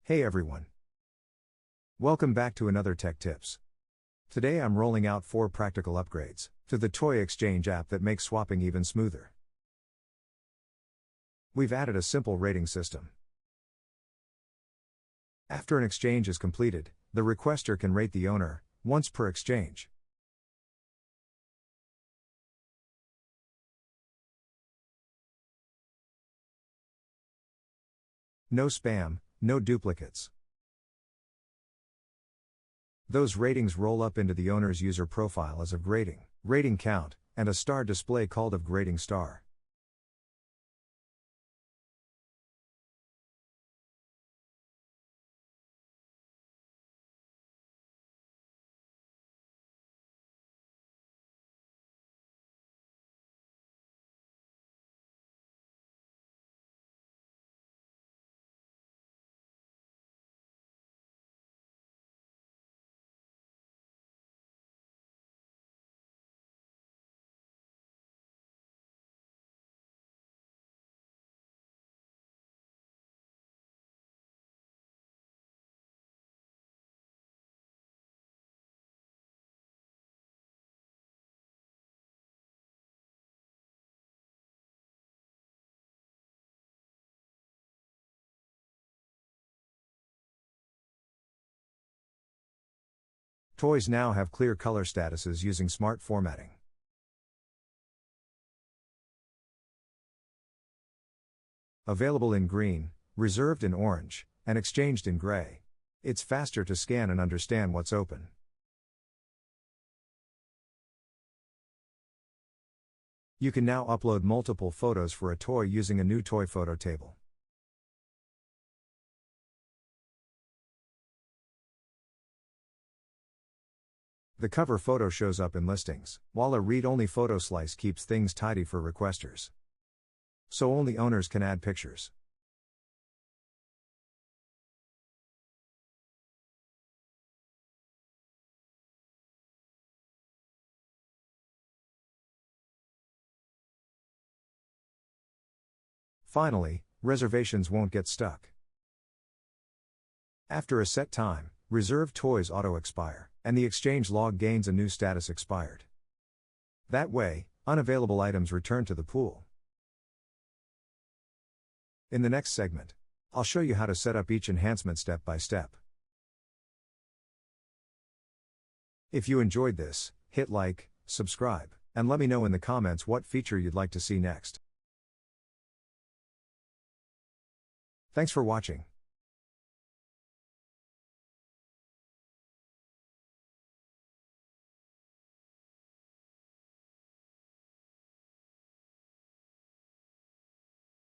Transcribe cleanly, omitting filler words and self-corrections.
Hey everyone. Welcome back to another Tech Tips. Today I'm rolling out 4 practical upgrades to the Toy Exchange app that make swapping even smoother. We've added a simple rating system. After an exchange is completed, the requester can rate the owner once per exchange. No spam, no duplicates. Those ratings roll up into the owner's user profile as of grading, rating count, and a star display called of grading star. Toys now have clear color statuses using smart formatting. Available in green, reserved in orange, and exchanged in gray. It's faster to scan and understand what's open. You can now upload multiple photos for a toy using a new toy photo table. The cover photo shows up in listings, while a read-only photo slice keeps things tidy for requesters. So only owners can add pictures. Finally, reservations won't get stuck. After a set time, reserved toys auto-expire, and the exchange log gains a new status expired. That way, unavailable items return to the pool. In the next segment, I'll show you how to set up each enhancement step by step. If you enjoyed this, hit like, subscribe, and let me know in the comments what feature you'd like to see next. Thanks for watching.